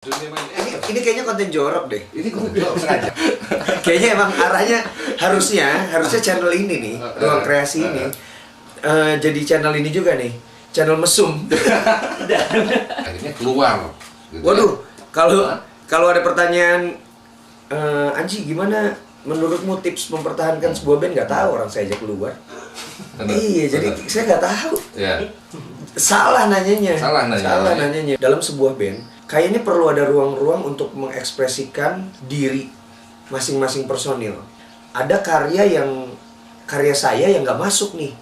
Ini kayaknya konten jorok deh. Ini konten jorok sengaja. Kayaknya emang arahnya harusnya channel ini nih, Ruang Kreasi ini jadi channel ini juga nih, channel mesum. Akhirnya keluar. Gitu Waduh, ya. kalau ada pertanyaan, Anji gimana menurutmu tips mempertahankan sebuah band? Nggak tahu, orang saya aja keluar. Iya, jadi saya nggak tahu. Ya. Salah nanyanya. Salah nanyanya. Dalam sebuah band, kayaknya perlu ada ruang-ruang untuk mengekspresikan diri masing-masing personil. Ada karya saya yang nggak masuk nih.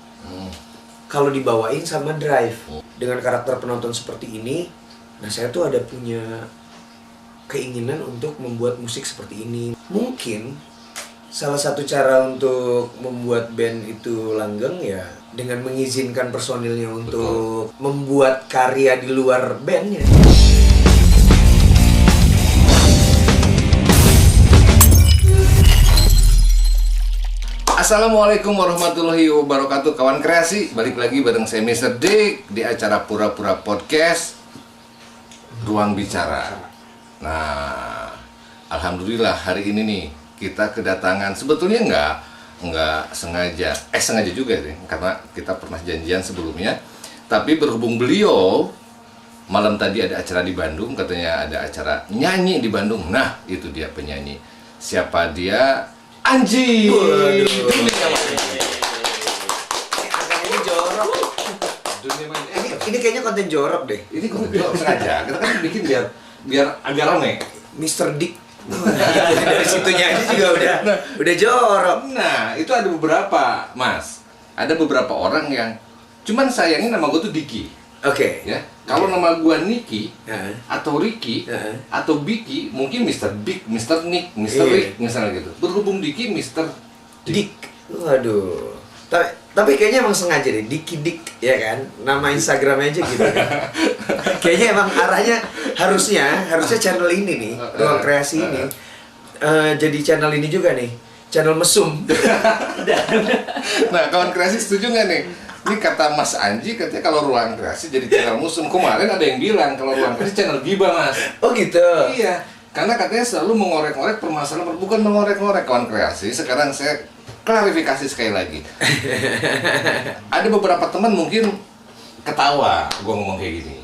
Kalau dibawain sama Drive dengan karakter penonton seperti ini, nah saya tuh ada punya keinginan untuk membuat musik seperti ini. Mungkin salah satu cara untuk membuat band itu langgeng ya dengan mengizinkan personilnya untuk membuat karya di luar bandnya. Assalamualaikum warahmatullahi wabarakatuh, kawan kreasi. Balik lagi bareng saya Mr. Dick di acara Pura-Pura Podcast Ruang Bicara. Nah, alhamdulillah hari ini nih kita kedatangan, sebetulnya nggak sengaja, sengaja juga sih, karena kita pernah janjian sebelumnya. Tapi berhubung beliau malam tadi ada acara di Bandung, katanya ada acara nyanyi di Bandung. Nah, itu dia penyanyi. Siapa dia? Anji. Waduh. Ini jorok. Ini kayaknya konten jorok deh. Ini konten jorok sengaja. Kita kan bikin biar agak rame. Mr. Dick. Dari situnya aja juga udah jorok. Nah, itu ada beberapa, Mas. Ada beberapa orang yang cuman sayangin nama gue tuh Diki. Oke. Ya. Kalau nama gue Niki Heeh. atau Ricky Heeh. atau Biki, mungkin Mr. Big, Mr. Nick, Mr. Iya. Rick misalnya gitu. Berhubung Diki Mr. Dick. Waduh. Tapi kayaknya emang sengaja deh, Diki Dick, ya kan? Nama Instagramnya aja gitu kan. Kayaknya emang arahnya harusnya channel ini nih, Ruang Kreasi ini jadi channel ini juga nih, channel mesum. Nah, kawan kreasi setuju nggak nih? Ini kata Mas Anji, katanya kalau Ruang Kreasi jadi channel musuh. Kemarin ada yang bilang kalau Ruang Kreasi channel gibah, Mas. Oh gitu? Iya, karena katanya selalu mengorek-ngorek permasalahan, bukan mengorek-ngorek, kawan kreasi. Sekarang saya klarifikasi sekali lagi. Ada beberapa teman mungkin ketawa gue ngomong kayak gini,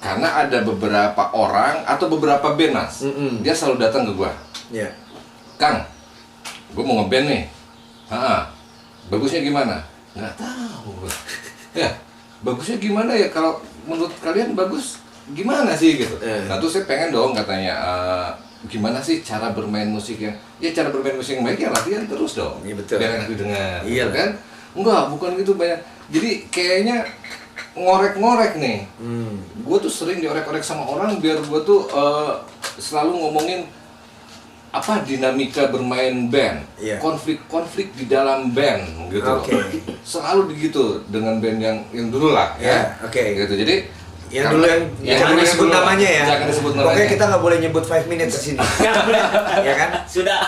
karena ada beberapa orang atau beberapa band, Mas, dia selalu datang ke gue. Ya. Kang, gue mau ngeband nih. Bagusnya gimana? Nggak tahu. Ya, bagusnya gimana ya? Kalau menurut kalian bagus gimana sih gitu? Nah, tuh saya pengen dong katanya, gimana sih cara bermain musik yang, ya cara bermain musik yang baik ya latihan terus dong. Iya betul. Biar enak didengar. Iya kan? Enggak, bukan gitu banyak. Jadi kayaknya ngorek-ngorek nih. Gue tuh sering diorek-orek sama orang biar gue tuh selalu ngomongin apa dinamika bermain band, Iya. konflik-konflik di dalam band gitu. Oke. Selalu begitu dengan band yang dulu lah ya. Oke. Gitu. Jadi Yang dulu yang jangan disebut namanya ya. Jangan disebut namanya. Pokoknya kita nggak boleh nyebut 5 minutes di sini. Ya kan? Sudah.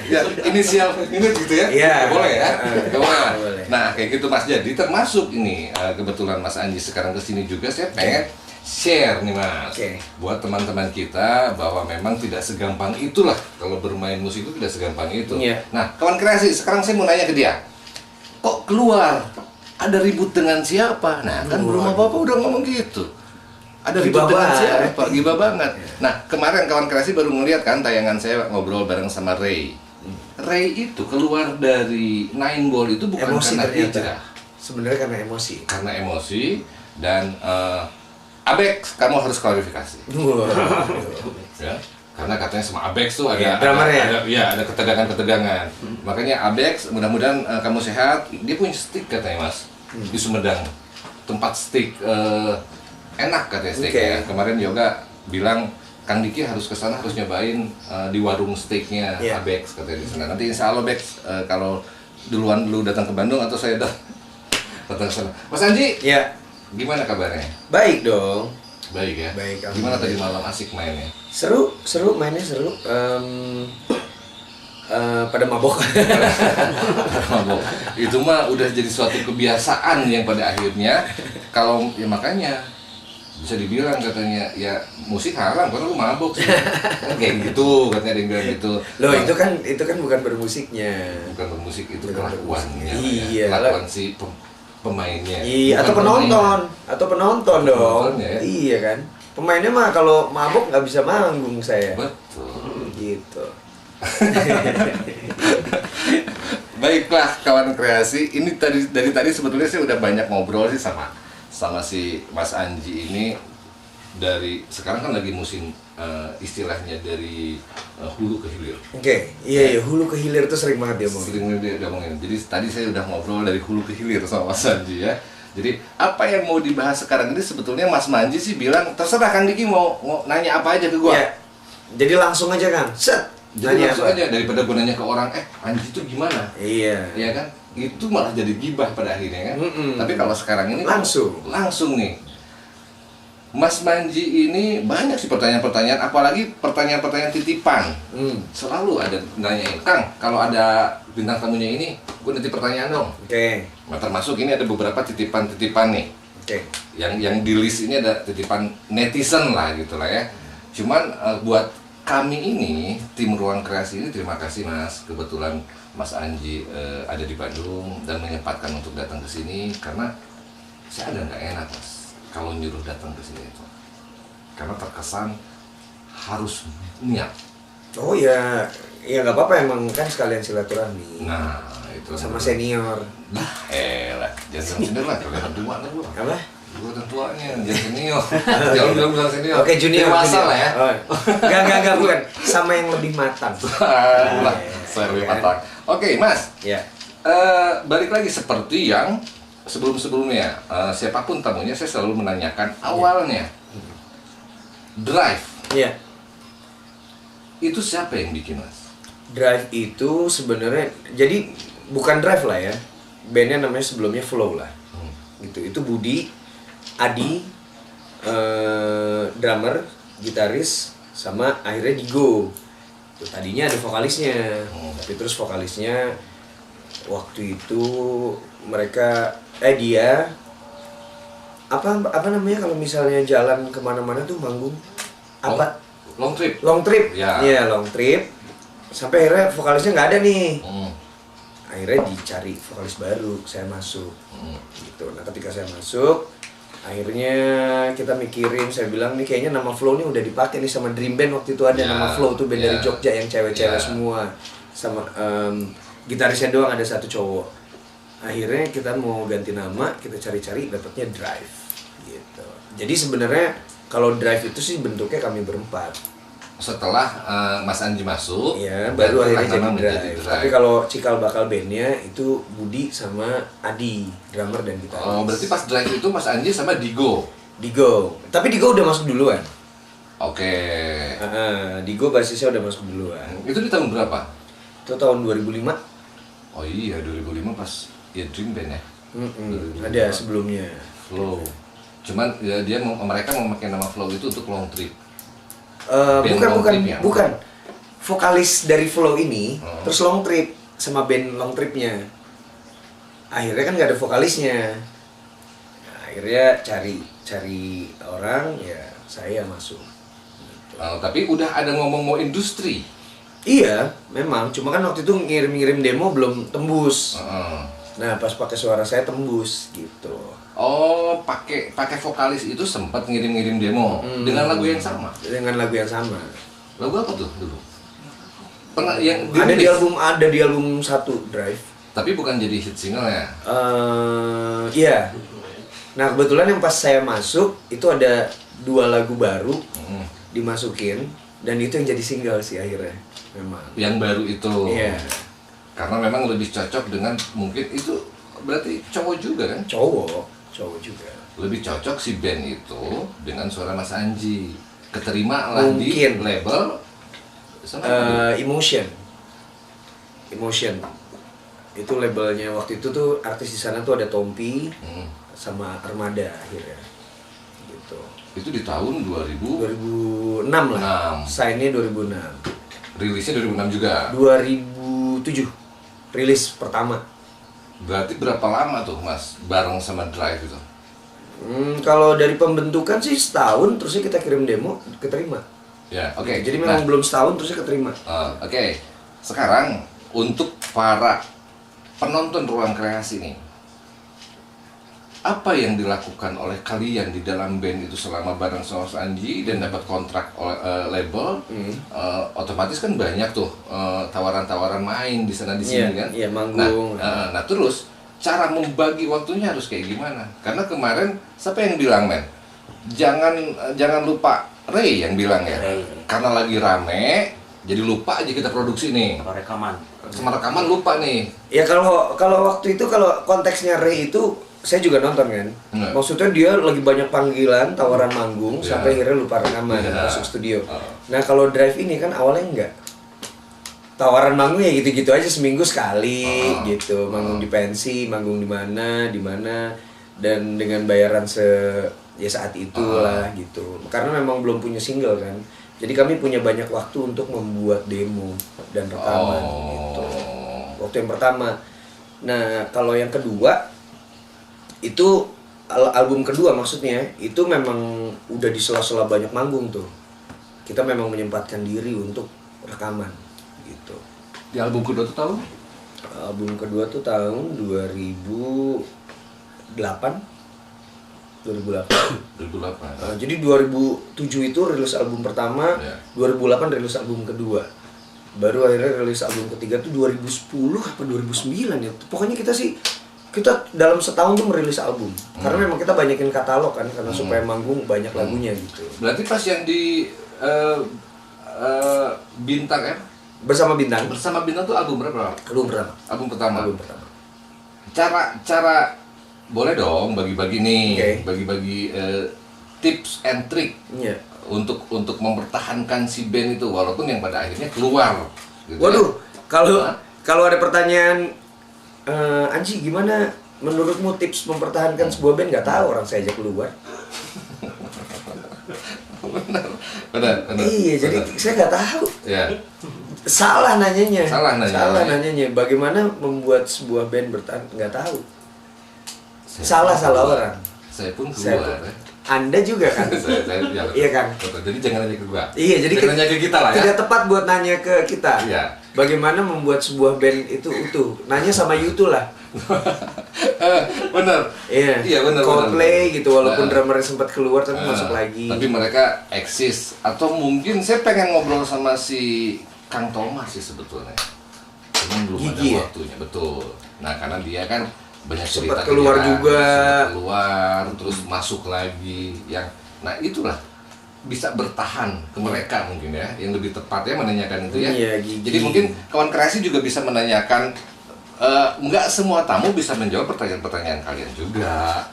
Ya, inisial minute gitu ya. Iya. Nggak boleh ya. Nggak boleh. Boleh. Nah, kayak gitu Mas. Jadi termasuk ini kebetulan Mas Anji sekarang kesini juga, saya pengen share nih Mas, buat teman-teman kita bahwa memang tidak segampang itulah kalau bermain musik itu tidak segampang itu. Iya. Nah, kawan kreasi, sekarang saya mau nanya ke dia, kok keluar ada ribut dengan siapa? Nah, kan belum apa-apa udah ngomong gitu. Ada ribut dengan siapa? Gibah banget. Nah, kemarin kawan kreasi baru ngeliat kan tayangan saya ngobrol bareng sama Ray. Ray itu keluar dari Nine Ball itu bukan Emosi karena ternyata. hijrah. Sebenarnya karena emosi. Karena emosi dan Abex, kamu harus klarifikasi. Ya, karena katanya sama Abex tuh ada ada ketegangan-ketegangan. Makanya Abex, mudah-mudahan kamu sehat. Dia punya stick katanya Mas di Sumedang, tempat stick enak katanya sticknya. Kemarin Yoga bilang Kang Diki harus ke sana, harus nyobain di warung steaknya Abex katanya di sana. Nanti insya Allah Abex, kalau duluan lu datang ke Bandung atau saya datang ke sana. Mas Anji, Ya. gimana kabarnya? Baik dong. Baik ya. Baik. Gimana tadi malam asik mainnya? Seru, mainnya seru. Pada mabok. Mabok. Itu mah udah jadi suatu kebiasaan yang pada akhirnya kalau ya makanya bisa dibilang katanya ya musik haram karena lu mabok sih. Kan kayak gitu katanya, ada yang bilang gitu. Loh, itu kan bukan bermusiknya. Bukan bermusik, itu Bukan kelakuannya. iya, kelakuan si pemainnya. Iya, bukan atau penonton dong. Penontonnya, ya? Iya kan. Pemainnya mah kalau mabuk nggak bisa manggung saya. Betul. Gitu. Baiklah kawan kreasi, ini dari tadi sebetulnya saya udah banyak ngobrol sih sama si Mas Anji ini. Dari sekarang kan lagi musim istilahnya dari hulu ke hilir. Oke, iya hulu ke hilir itu sering banget dia ngomong. Sering dia ngomongin. Jadi tadi saya udah ngobrol dari hulu ke hilir sama Mas Anji ya. Jadi apa yang mau dibahas sekarang ini sebetulnya Mas Manji sih bilang terserah Kang Diki mau nanya apa aja ke gua. Ya. Jadi langsung aja Kang. Set. Jadi langsung aja, daripada gue nanya ke orang, Anji itu gimana? Iya. Iya kan? Itu malah jadi gibah pada akhirnya kan? Tapi kalau sekarang ini langsung nih. Mas Manji ini banyak sih pertanyaan-pertanyaan, apalagi pertanyaan-pertanyaan titipan. Selalu ada nanyain, Kang, kalau ada bintang tamunya ini, gue nanti pertanyaan dong. Oke. Nah, termasuk ini ada beberapa titipan-titipan nih. Oke. Yang di list ini ada titipan netizen lah gitu lah ya. Cuman buat kami ini, tim Ruang Kreasi ini, terima kasih Mas, kebetulan Mas Anji ada di Bandung dan menyempatkan untuk datang ke sini, karena saya ada nggak enak Mas kalau nyuruh datang ke sini itu, karena terkesan harus niat. Oh ya, ya nggak apa-apa, emang kan sekalian silaturahmi. Nah itu sama senior. Nah, jangan senior lah, kalian tua lah gua. Apa? Gua orang tuanya, jangan senior. Jangan bilang senior. Oke, junior. Dewasa lah ya. Oh. Enggak, bukan. Sama yang lebih matang. Lah, saya lebih matang. Oke, Mas. Ya. Balik lagi seperti yang sebelum-sebelumnya, siapapun tamunya saya selalu menanyakan awalnya. Drive. Iya. Itu siapa yang bikin, Mas? Drive itu sebenarnya jadi bukan Drive lah ya. Bandnya namanya sebelumnya Flow lah. Gitu. Itu Budi, Adi, drummer, gitaris, sama akhirnya Digo. Itu tadinya ada vokalisnya, tapi terus vokalisnya waktu itu mereka dia apa namanya kalau misalnya jalan kemana-mana tuh manggung apa long trip ya. Iya, long trip sampai akhirnya vokalisnya nggak ada nih. Akhirnya dicari vokalis baru, saya masuk gitu. Nah ketika saya masuk, akhirnya kita mikirin, saya bilang nih kayaknya nama Flow nih udah dipakai nih sama Dream Band. Waktu itu ada nama Flow tuh, band dari Jogja yang cewek-cewek semua, sama gitarisnya doang ada satu cowok. Akhirnya kita mau ganti nama, kita cari-cari dapatnya Drive gitu. Jadi sebenarnya kalau Drive itu sih bentuknya kami berempat. Setelah Mas Anji masuk, ya baru akhirnya jadi Drive. Tapi kalau cikal bakal bandnya itu Budi sama Adi, drummer dan gitaris. Oh, berarti pas Drive itu Mas Anji sama Digo. Tapi Digo udah masuk duluan. Oke. Digo basisnya udah masuk duluan. Itu di tahun berapa? Itu tahun 2005. Oh iya, 2005 pas ya Dream Band ya. Ada sebelumnya. Flow. Cuman ya, mereka mau pakai nama Flow itu untuk long trip. Bukan. Vokalis dari Flow ini terus long trip sama band long tripnya. Akhirnya kan nggak ada vokalisnya. Nah, akhirnya cari orang, ya saya masuk. Gitu. Tapi udah ada ngomong mau industri. Iya, memang. Cuma kan waktu itu ngirim demo belum tembus. Nah, pas pakai suara saya tembus gitu. Oh, pakai vokalis itu sempat ngirim demo dengan lagu yang sama. Dengan lagu yang sama. Lagu apa tuh dulu? Pernah yang ada di album 1 Drive. Tapi bukan jadi hit single ya? Iya. Nah, kebetulan yang pas saya masuk itu ada 2 lagu baru dimasukin dan itu yang jadi single sih akhirnya. Memang. Yang baru itu. Iya. Karena memang lebih cocok dengan, mungkin itu berarti cowok juga kan? Cowok juga. Lebih cocok si band itu dengan suara Mas Anji. Keterima lah di label Emotion. Itu labelnya waktu itu tuh artis di sana tuh ada Tompi sama Armada akhirnya. Gitu. Itu di tahun 2006 lah. Sign-nya 2006. Rilisnya 2006 juga. 2007 rilis pertama. Berarti berapa lama tuh Mas bareng sama Drive itu? Kalau dari pembentukan sih setahun, terusnya kita kirim demo, keterima. Ya, oke. Jadi memang belum setahun terusnya keterima. Oke. Sekarang untuk para penonton Ruang Kreasi nih, apa yang dilakukan oleh kalian di dalam band itu selama bareng sama Mas Anji dan dapat kontrak oleh label? Otomatis kan banyak tuh tawaran-tawaran main di sana di sini kan? Iya, manggung. Nah, terus cara membagi waktunya harus kayak gimana? Karena kemarin siapa yang bilang, men? Jangan lupa Ray yang bilang ya. Karena lagi rame, jadi lupa aja kita produksi nih. Sama rekaman lupa nih. Ya kalau waktu itu, kalau konteksnya Ray itu saya juga nonton kan. Maksudnya dia lagi banyak panggilan, tawaran manggung, sampai akhirnya lupa rekaman, masuk studio. Nah kalau Drive ini kan awalnya enggak. Tawaran manggung ya gitu-gitu aja, seminggu sekali gitu. Manggung di pensi, manggung di mana, dan dengan bayaran saat itulah gitu. Karena memang belum punya single kan. Jadi kami punya banyak waktu untuk membuat demo dan rekaman gitu. Waktu yang pertama. Nah, kalau yang kedua itu album kedua maksudnya, itu memang udah di sela-sela banyak manggung tuh. Kita memang menyempatkan diri untuk rekaman gitu. Di album kedua tuh tahun? Album kedua tuh tahun 2008. Jadi 2007 itu rilis album pertama, 2008 rilis album kedua. Baru akhirnya rilis album ketiga tuh 2010 apa 2009 ya. Pokoknya kita dalam setahun tuh merilis album. Karena memang kita banyakin katalog kan, karena supaya manggung banyak lagunya gitu. Berarti pas yang di Bintang ya? Bersama Bintang tuh album berapa? Album pertama. Cara boleh dong bagi-bagi nih, bagi-bagi tips and trick untuk mempertahankan si band itu walaupun yang pada akhirnya keluar. Gitu. Waduh, kalau ada pertanyaan, Anji gimana menurutmu tips mempertahankan sebuah band? Nggak tahu, orang saya aja keluar. Benar. Iya, jadi saya nggak tahu. Ya. Salah nanyanya. Bagaimana membuat sebuah band bertahan? Nggak tahu. Salah orang. Saya pun keluar. Anda juga kan? Iya kan? Jadi jangan nanya ke gua. Iya, jadi jangan nanya ke kita lah ya. Tidak tepat buat nanya ke kita. Iya. Bagaimana membuat sebuah band itu utuh? Nanya sama YouTube lah. Benar. Iya, benar. Coldplay gitu, walaupun drummernya sempat keluar tapi masuk lagi. Tapi mereka eksis. Atau mungkin saya pengen ngobrol sama si Kang Thomas sih sebetulnya. Cuman belum ada waktunya, betul. Nah, karena dia kan banyak cerita sempat keluar terus masuk lagi nah itulah bisa bertahan ke mereka mungkin ya, yang lebih tepatnya menanyakan itu ya. Jadi mungkin kawan kreasi juga bisa menanyakan, nggak semua tamu bisa menjawab pertanyaan-pertanyaan kalian juga.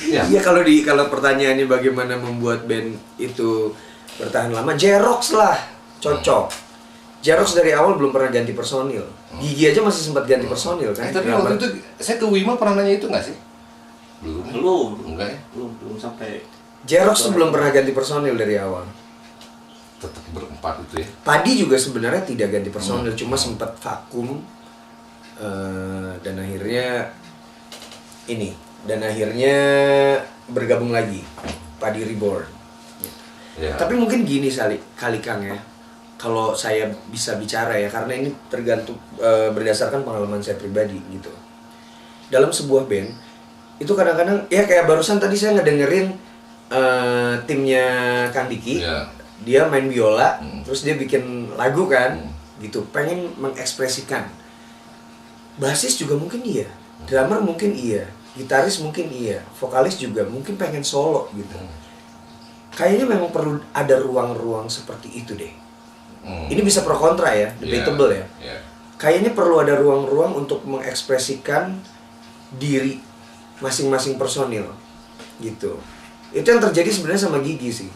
Iya, kalau pertanyaannya bagaimana membuat band itu bertahan lama, Jerox lah cocok. Jerox dari awal belum pernah ganti personil. Gigi aja masih sempat ganti personil kan. Tapi waktu itu saya ke Wima pernah nanya itu nggak sih? Belum. Enggak ya? Belum sampai. Jerox tuh belum pernah ganti personil dari awal. Tetap berempat itu ya. Padi juga sebenarnya tidak ganti personil, cuma sempat vakum. Dan akhirnya bergabung lagi Padi Reborn. Ya. Tapi mungkin gini kali Kang ya. Kalau saya bisa bicara ya, karena ini tergantung berdasarkan pengalaman saya pribadi gitu. Dalam sebuah band itu kadang-kadang ya kayak barusan tadi saya ngedengerin timnya Kang Diki, dia main biola, terus dia bikin lagu kan, gitu, pengen mengekspresikan. Basis juga mungkin iya, drummer mungkin iya, gitaris mungkin iya, vokalis juga mungkin pengen solo gitu. Kayaknya memang perlu ada ruang-ruang seperti itu deh. Ini bisa pro kontra ya, debatable ya. Kayaknya perlu ada ruang-ruang untuk mengekspresikan diri masing-masing personil gitu. Itu yang terjadi sebenarnya sama Gigi sih.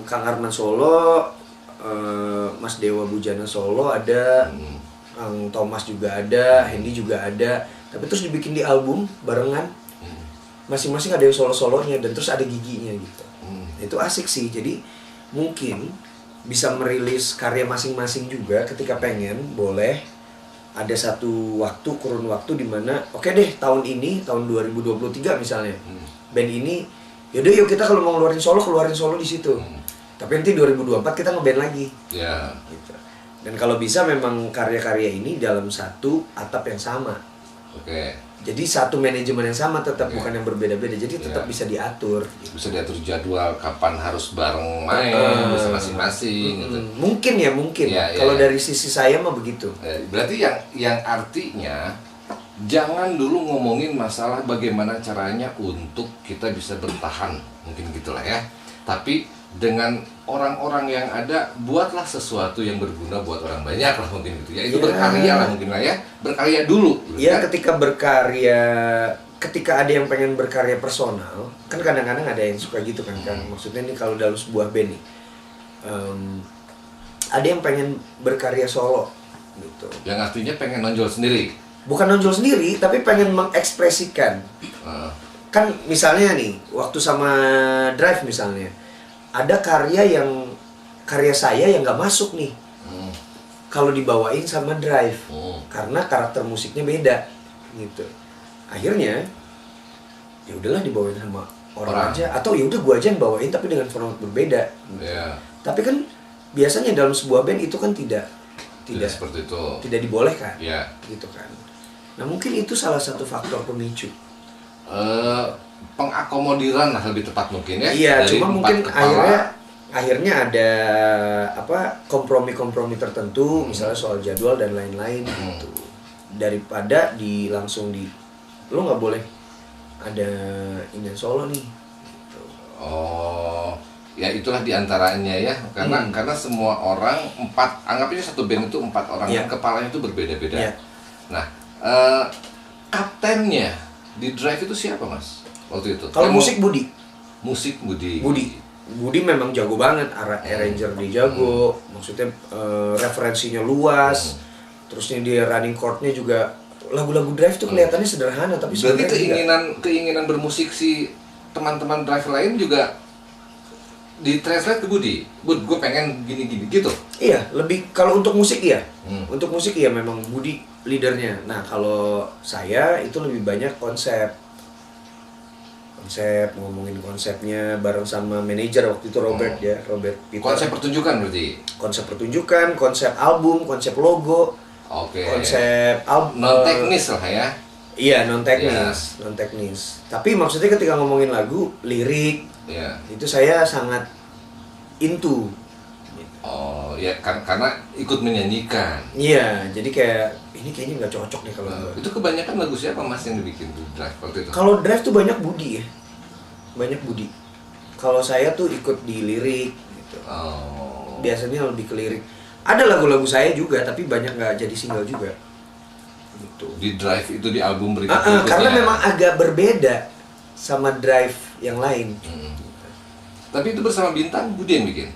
Kang Arman solo, Mas Dewa Bujana solo ada, Kang Thomas juga ada, Hendy juga ada. Tapi terus dibikin di album barengan, masing-masing ada yang solo-solonya dan terus ada Giginya gitu. Itu asik sih. Jadi mungkin bisa merilis karya masing-masing juga ketika pengen, boleh. Ada satu kurun waktu di mana oke deh tahun ini, tahun 2023 misalnya, band ini, yaudah yuk kita kalau mau keluarin solo di situ. Tapi nanti 2024 kita ngeband lagi. Ya. Gitu. Dan kalau bisa memang karya-karya ini dalam satu atap yang sama. Oke. Jadi satu manajemen yang sama tetap, bukan yang berbeda-beda. Jadi tetap bisa diatur. Bisa diatur jadwal kapan harus bareng main, bisa masing-masing gitu. Mungkin ya. Kalau dari sisi saya mah begitu. Berarti yang artinya jangan dulu ngomongin masalah bagaimana caranya untuk kita bisa bertahan, mungkin gitulah ya. Tapi dengan orang-orang yang ada, buatlah sesuatu yang berguna buat orang banyak lah mungkin gitu ya. Itu berkarya lah mungkin lah ya. Berkarya dulu. Iya, kan? Ketika ada yang pengen berkarya personal, kan kadang-kadang ada yang suka gitu kan. Maksudnya nih kalau dalam sebuah band nih, ada yang pengen berkarya solo gitu. Yang artinya pengen nonjol sendiri. Bukan nonjol sendiri, tapi pengen mengekspresikan. Kan misalnya nih, waktu sama Drive misalnya, ada karya saya yang nggak masuk nih. Kalau dibawain sama Drive, karena karakter musiknya beda, gitu. Akhirnya, ya udahlah dibawain sama orang aja, atau ya udah gua aja yang bawain tapi dengan format berbeda. Gitu. Tapi kan biasanya dalam sebuah band itu kan tidak seperti itu. Tidak dibolehkan, gitu kan. Nah mungkin itu salah satu faktor pemicu. Pengakomodiran lah lebih tepat mungkin ya. Iya, cuma mungkin akhirnya ada kompromi-kompromi tertentu, misalnya soal jadwal dan lain-lain gitu. Daripada lo nggak boleh ada ini solo nih. Gitu. Oh, ya itulah diantaranya ya, karena semua orang anggapnya satu band itu 4 orang yang kepalanya itu berbeda-beda. Nah, kaptennya di Drive itu siapa mas? Waktu itu. Kalau musik Budi. Budi memang jago banget, arranger dia jago, maksudnya referensinya luas, terusnya dia running chord-nya juga, lagu-lagu Drive tuh kelihatannya sederhana tapi sebenarnya keinginan bermusik si teman-teman Drive lain juga ditranslate ke Budi. Bud, gue pengen gini-gini gitu. Iya, lebih kalau untuk musik ya. Untuk musik ya memang Budi leadernya. Nah, kalau saya itu lebih banyak konsep ngomongin konsepnya bareng sama manajer waktu itu Robert Peter. Konsep pertunjukan berarti. Konsep pertunjukan, konsep album, konsep logo. Konsep album non teknis lah ya. Iya, non teknis. Tapi maksudnya ketika ngomongin lagu, lirik, itu saya sangat into. Oh, ya karena ikut menyanyikan. Iya, jadi kayak ini kayaknya nggak cocok nih kalau itu kebanyakan lagu siapa mas yang dibikin di Drive waktu itu? Kalau Drive tuh banyak Budi ya. Banyak Budi. Kalau saya tuh ikut di lirik gitu. Biasanya lebih ke lirik. Ada lagu-lagu saya juga tapi banyak nggak jadi single juga. Gitu. Di Drive itu di album berikutnya. Karena memang agak berbeda sama Drive yang lain. Tapi itu bersama Bintang Budi yang bikin.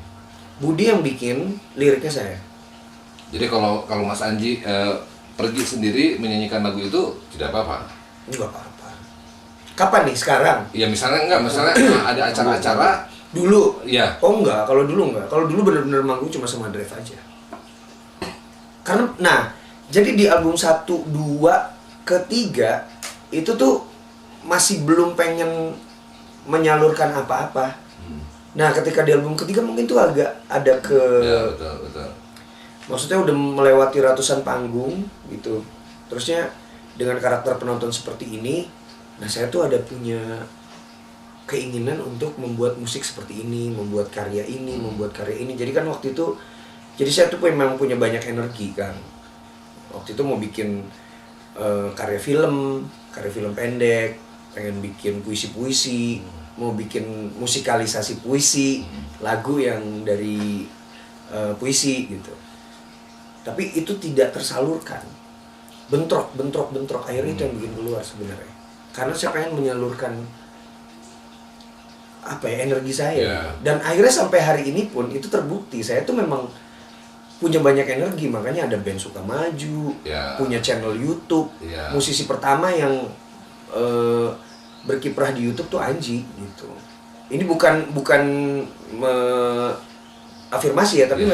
Budi yang bikin, liriknya saya. Jadi kalau Mas Anji pergi sendiri menyanyikan lagu itu tidak apa-apa? Enggak apa-apa. Kapan nih? Sekarang? Ya misalnya ada acara-acara dulu. Iya. Oh enggak, kalau dulu enggak. Kalau dulu benar-benar manggung cuma sama Drive aja. Karena jadi di album 1, 2, ketiga itu tuh masih belum pengen menyalurkan apa-apa. Nah, ketika di album ketiga mungkin tuh agak ada ya, betul. Maksudnya udah melewati ratusan panggung gitu. Terusnya dengan karakter penonton seperti ini, nah saya tuh ada punya keinginan untuk membuat musik seperti ini, membuat karya ini. Jadi kan waktu itu saya tuh memang punya banyak energi kan. Waktu itu mau bikin karya film pendek, pengen bikin puisi-puisi, mau bikin musikalisasi puisi, lagu yang dari puisi gitu. Tapi itu tidak tersalurkan. Bentrok. Akhirnya itu yang bikin keluar sebenarnya. Karena saya pengen menyalurkan energi saya. Dan akhirnya sampai hari ini pun itu terbukti. Saya tuh memang punya banyak energi, makanya ada band Suka Maju, punya channel YouTube. Musisi pertama yang berkiprah di YouTube tuh Anji gitu. Ini bukan afirmasi ya, tapi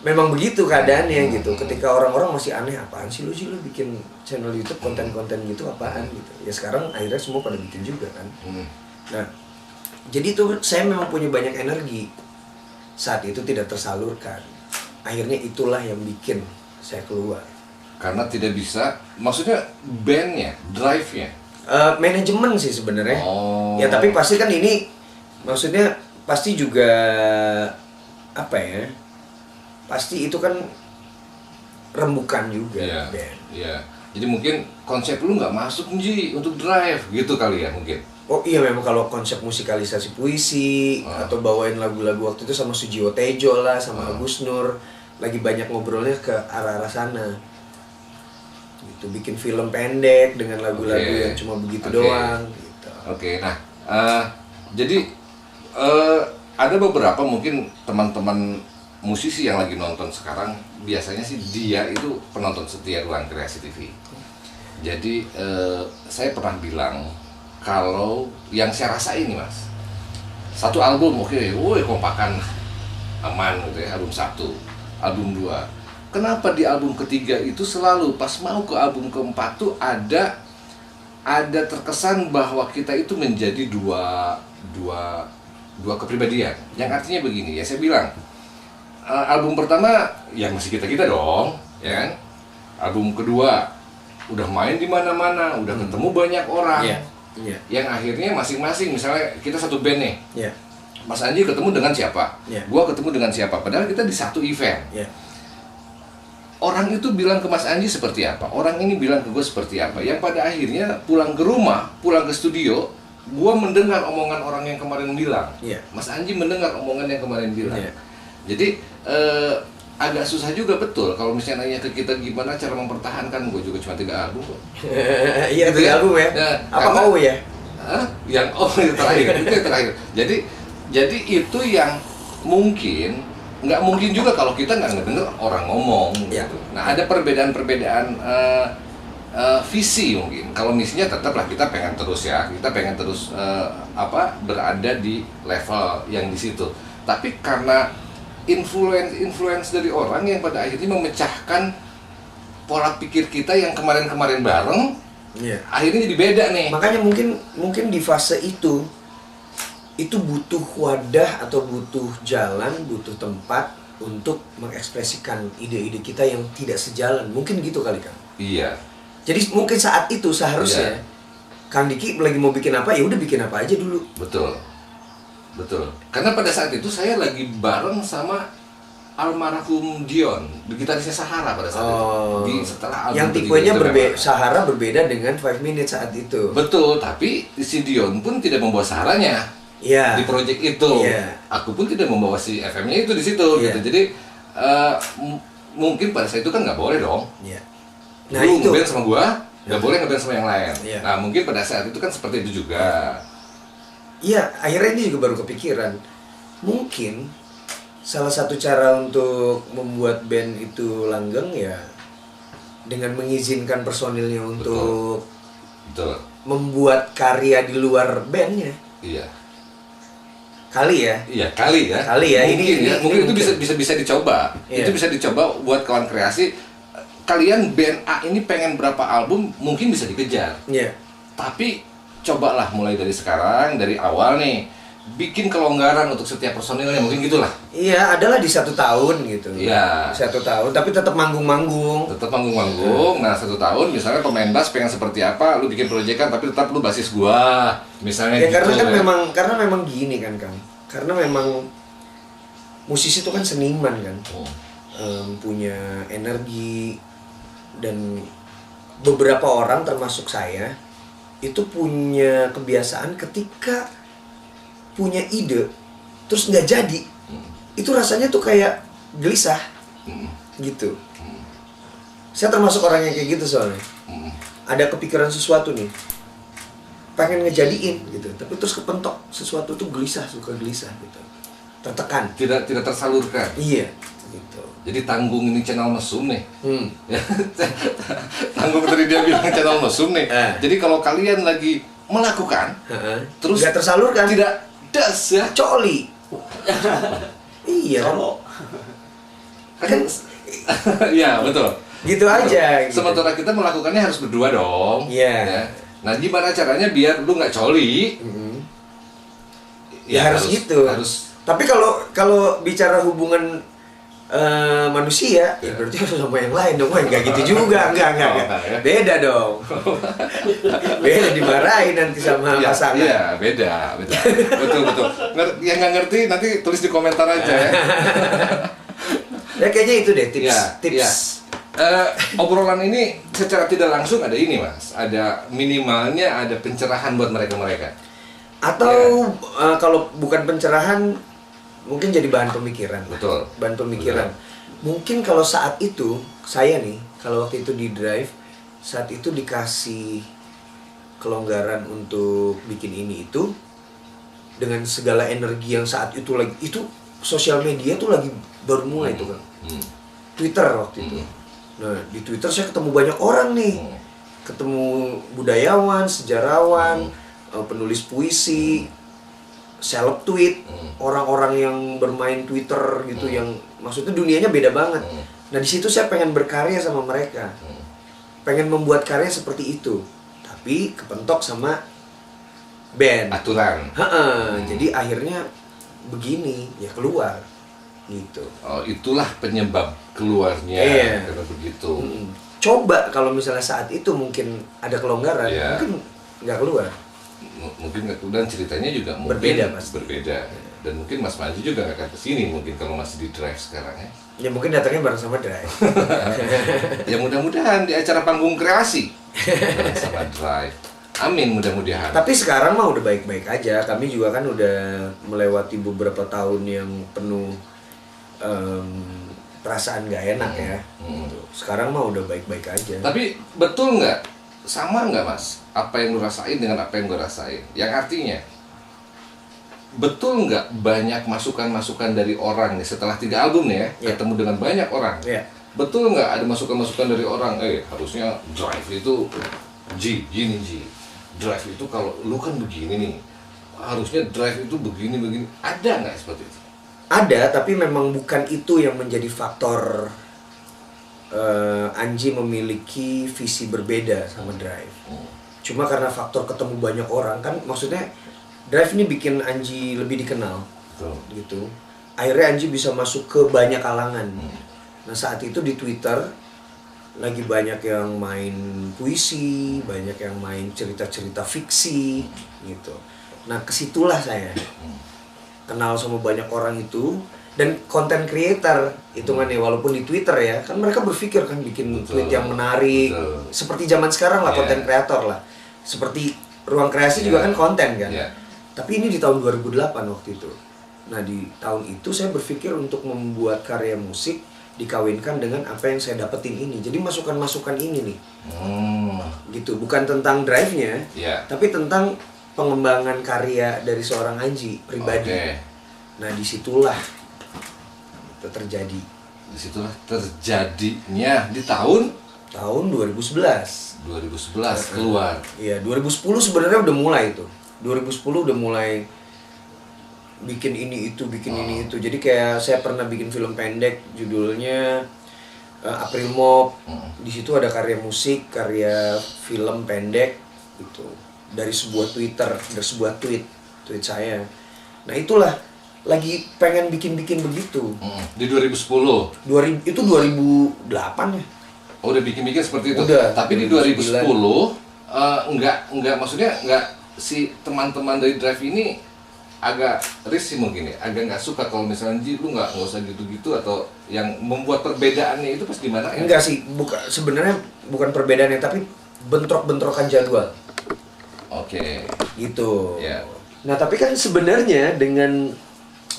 memang begitu keadaannya gitu. Ketika orang-orang masih aneh, apaan sih lu bikin channel YouTube konten-konten gitu apaan gitu. Ya sekarang akhirnya semua pada bikin juga kan. Nah, jadi itu saya memang punya banyak energi. Saat itu tidak tersalurkan. Akhirnya itulah yang bikin saya keluar. Karena tidak bisa, maksudnya bandnya, drive-nya? Manajemen sih sebenarnya. Oh. Ya tapi pasti kan ini, maksudnya pasti juga apa ya? Pasti itu kan rembukan juga band. Iya. Jadi mungkin konsep lu nggak masuk Ji untuk drive gitu kali ya mungkin. Oh iya, memang kalau konsep musikalisasi puisi atau bawain lagu-lagu waktu itu sama Sujiwo Tejo lah, sama Agus Nur, lagi banyak ngobrolnya ke arah-arah sana. Gitu, bikin film pendek dengan lagu-lagu yang cuma begitu doang. Gitu. Nah jadi ada beberapa mungkin teman-teman musisi yang lagi nonton sekarang, biasanya sih dia itu penonton setia Ruang Kreasi TV. Jadi saya pernah bilang kalau yang saya rasain nih Mas, satu album kompakan aman gitu ya, album 1, album 2. Kenapa di album ketiga itu selalu pas mau ke album keempat tuh ada terkesan bahwa kita itu menjadi dua kepribadian. Yang artinya begini ya, saya bilang album pertama ya masih kita dong, ya kan? Album kedua udah main di mana-mana, udah ketemu banyak orang. Yang akhirnya masing-masing, misalnya kita satu band nih. Mas Anji ketemu dengan siapa? Gua ketemu dengan siapa? Padahal kita di satu event. Orang itu bilang ke Mas Anji seperti apa? Orang ini bilang ke gue seperti apa? Yang pada akhirnya pulang ke rumah, pulang ke studio, gua mendengar omongan orang yang kemarin bilang. Mas Anji mendengar omongan yang kemarin bilang. Jadi agak susah juga betul kalau misalnya nanya ke kita gimana cara mempertahankan. Gue juga cuma 3 album kok. Iya, 3 album ya. Nah, apa mau ya? Yang itu terakhir, itu yang terakhir. Jadi itu yang mungkin nggak mungkin juga kalau kita nggak ngedenger orang ngomong gitu. Nah, ada perbedaan visi mungkin. Kalau misinya tetaplah kita pengen terus berada di level yang di situ. Tapi karena influence dari orang yang pada akhirnya memecahkan pola pikir kita yang kemarin bareng, akhirnya jadi beda nih. Makanya mungkin di fase itu butuh wadah atau butuh jalan, butuh tempat untuk mengekspresikan ide-ide kita yang tidak sejalan. Mungkin gitu kali kan? Iya. Jadi mungkin saat itu seharusnya Kang Diki lagi mau bikin apa, ya udah bikin apa aja dulu. Betul. Karena pada saat itu saya lagi bareng sama almarhum Dion, gitarisnya Sahara pada saat itu. Setelah album yang tipenya Sahara berbeda dengan 5 Minutes saat itu. Betul, tapi si Dion pun tidak membawa Saharanya di project itu. Aku pun tidak membawa si FM-nya itu di situ. Gitu. Jadi mungkin pada saat itu kan nggak boleh dong. Nah, lu ngeband sama gua, nggak boleh ngeband sama yang lain. Nah, mungkin pada saat itu kan seperti itu juga. Iya, akhirnya ini juga baru kepikiran. Mungkin salah satu cara untuk membuat band itu langgeng ya dengan mengizinkan personilnya untuk Betul. membuat karya di luar bandnya. Iya. Kali ya. Mungkin itu bisa dicoba. Itu bisa dicoba buat kawan kreasi. Kalian band A ini pengen berapa album, mungkin bisa dikejar. Tapi cobalah mulai dari sekarang, dari awal nih, bikin kelonggaran untuk setiap personilnya, mungkin gitulah. Iya, adalah di 1 tahun gitu. 1 tahun, tapi tetap manggung-manggung. Nah, 1 tahun, misalnya pemain bass pengen seperti apa, lu bikin proyekan, tapi tetap lu basis gua, misalnya gitu. Karena memang gini kan, Kang. Karena memang musisi itu kan seniman kan, punya energi, dan beberapa orang termasuk saya itu punya kebiasaan ketika punya ide terus nggak jadi, itu rasanya tuh kayak gelisah gitu. Saya termasuk orang yang kayak gitu soalnya. Ada kepikiran sesuatu nih, pengen ngejadiin gitu, tapi terus kepentok sesuatu tuh suka gelisah gitu, tertekan, tidak tersalurkan. Iya gitu. Jadi tanggung ini channel mesum nih. Tanggung tadi dia bilang channel mesum nih. Jadi kalau kalian lagi melakukan terus nggak tersalurkan, tidak das ya coli. Iya kan? Kan Iya, betul. gitu aja. Gitu. Sementara kita melakukannya harus berdua dong. Iya. Ya. Nah, gimana caranya biar lu nggak coli? Ya harus gitu. Harus. Tapi kalau bicara hubungan manusia, ya berarti harus sama yang lain dong. Enggak gitu juga, enggak. Ya. Beda dong. Beda, dimarahin nanti sama pasangan. Iya, beda. Betul. Yang nggak ngerti nanti tulis di komentar aja ya. Ya kayaknya itu deh tips. Ya. Obrolan ini secara tidak langsung ada ini Mas, ada minimalnya ada pencerahan buat mereka. Atau kalau bukan pencerahan, mungkin jadi bahan pemikiran. Betul. Bahan pemikiran. Mungkin kalau saat itu saya nih, kalau waktu itu di Drive, saat itu dikasih kelonggaran untuk bikin ini itu, dengan segala energi yang saat itu lagi, itu sosial media tuh lagi baru mulai tuh kan. Twitter waktu itu. Nah, di Twitter saya ketemu banyak orang nih. Ketemu budayawan, sejarawan, penulis puisi, seleb tweet, orang-orang yang bermain Twitter gitu, yang maksudnya dunianya beda banget. Nah, di situ saya pengen berkarya sama mereka. Pengen membuat karya seperti itu. Tapi kepentok sama band. Aturan. Jadi akhirnya begini, ya keluar gitu. Oh, itulah penyebab keluarnya. Iya. Karena begitu. Coba kalau misalnya saat itu mungkin ada kelonggaran, Iya. mungkin nggak keluar. Mungkin dan ceritanya juga mungkin Berbeda, pasti. berbeda. Dan mungkin Mas Manji juga nggak akan kesini mungkin kalau masih di Drive sekarang ya. Ya mungkin datangnya bareng sama Drive. Ya mudah-mudahan di acara panggung kreasi bareng sama Drive. Amin, mudah-mudahan. Tapi sekarang mah udah baik-baik aja. Kami juga kan udah melewati beberapa tahun yang penuh perasaan gak enak ya. Gitu. Sekarang mah udah baik-baik aja. Tapi betul nggak? Sama nggak Mas? Apa yang lu rasain dengan apa yang gue rasain? Yang artinya, betul nggak banyak masukan-masukan dari orang nih setelah 3 album nih ya, ketemu dengan banyak orang. Betul nggak ada masukan-masukan dari orang? Harusnya Drive itu gini. Drive itu kalau lu kan begini nih, harusnya Drive itu begini. Ada nggak seperti itu? Ada, tapi memang bukan itu yang menjadi faktor Anji memiliki visi berbeda sama Drive. Cuma karena faktor ketemu banyak orang kan, maksudnya Drive ini bikin Anji lebih dikenal. Gitu. Akhirnya Anji bisa masuk ke banyak kalangan. Nah, saat itu di Twitter lagi banyak yang main puisi, banyak yang main cerita-cerita fiksi gitu. Nah, kesitulah saya kenal sama banyak orang itu. Dan content creator hitungannya, walaupun di Twitter ya, kan mereka berpikir kan bikin tweet yang menarik. Seperti zaman sekarang lah, content creator lah. Seperti Ruang Kreasi juga kan konten kan. Tapi ini di tahun 2008 waktu itu. Nah, di tahun itu saya berpikir untuk membuat karya musik dikawinkan dengan apa yang saya dapetin ini. Jadi masukan-masukan ini nih. Gitu, bukan tentang drive-nya, tapi tentang pengembangan karya dari seorang Anji pribadi. Nah, disitulah itu terjadi. Disitulah terjadinya di tahun 2011. 2011 keluar. Iya, 2010 sebenarnya udah mulai itu. 2010 udah mulai bikin ini itu. Jadi kayak saya pernah bikin film pendek judulnya April Mop. Di situ ada karya musik, karya film pendek gitu. Dari sebuah tweet saya. Nah, itulah lagi pengen bikin begitu. Di 2010. Itu 2008 ya. Oh, udah bikin seperti itu. Udah. Tapi di 2010 enggak maksudnya enggak, si teman-teman dari Drive ini agak risih mungkin ya, agak nggak suka kalau misalnya lu nggak usah gitu-gitu, atau yang membuat perbedaannya itu pas di mana ya? Enggak sih, sebenarnya bukan perbedaannya, tapi bentrok-bentrokan jadwal. Oke. Gitu. Ya. Nah, tapi kan sebenarnya dengan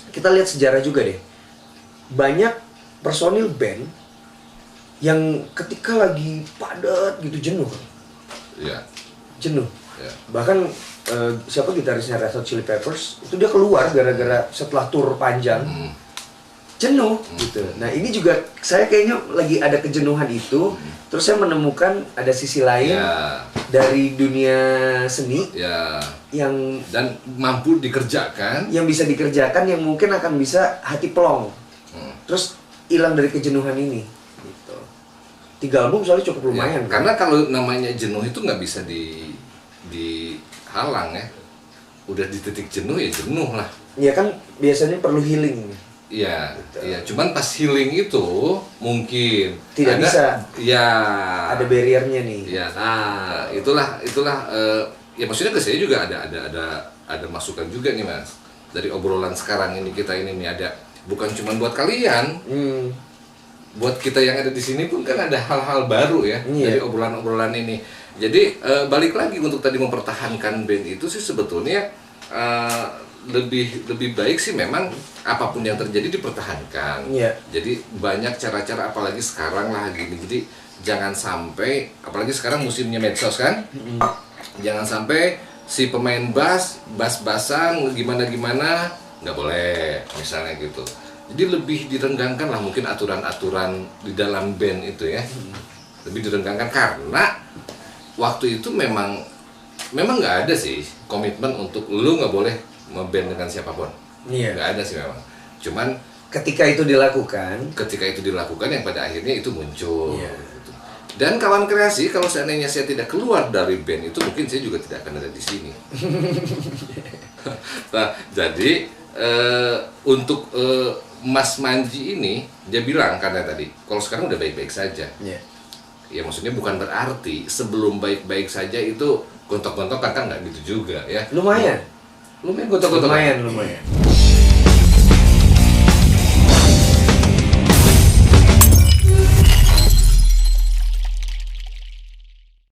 kita lihat sejarah juga deh, banyak personil band yang ketika lagi padat gitu jenuh. Iya. Jenuh. Ya. Bahkan siapa gitarisnya Red Hot Chili Peppers itu dia keluar gara-gara setelah tur panjang jenuh gitu. Nah, ini juga saya kayaknya lagi ada kejenuhan itu. Terus saya menemukan ada sisi lain dari dunia seni yang dan mampu dikerjakan, yang bisa dikerjakan, yang mungkin akan bisa hati pelong. Terus hilang dari kejenuhan ini gitu. 3 album soalnya cukup lumayan Ya, karena kalau namanya jenuh itu nggak bisa dihalang ya. Udah di titik jenuh ya jenuh lah. ya kan biasanya perlu healing. Iya, iya. Cuman pas healing itu mungkin Tidak bisa. Ya. Ada barriernya nih. Ya, nah itulah ya maksudnya ke saya juga ada masukan juga nih Mas. Dari obrolan sekarang ini kita ini nih ada bukan cuma buat kalian. Buat kita yang ada di sini pun kan ada hal-hal baru ya dari obrolan-obrolan ini. Jadi balik lagi untuk tadi mempertahankan band itu sih sebetulnya lebih baik sih memang apapun yang terjadi dipertahankan. Jadi banyak cara-cara apalagi sekarang lah gini. Jadi jangan sampai apalagi sekarang musimnya medsos kan. Jangan sampai si pemain bass-bassan gimana nggak boleh misalnya gitu. Jadi lebih direnggangkan lah mungkin aturan-aturan di dalam band itu ya. Lebih direnggangkan karena waktu itu memang nggak ada sih komitmen untuk lu nggak boleh nge-band dengan siapapun. Nggak ada sih memang. Cuman ketika itu dilakukan yang pada akhirnya itu muncul. Gitu. Dan kawan kreasi kalau seandainya saya tidak keluar dari band itu mungkin saya juga tidak akan ada di sini. Nah, jadi untuk Mas Manji ini dia bilang karena tadi kalau sekarang udah baik-baik saja. Ya maksudnya bukan berarti sebelum baik-baik saja itu gontok-gontokan kan nggak gitu juga ya. Lumayan gontok-gontokan. lumayan.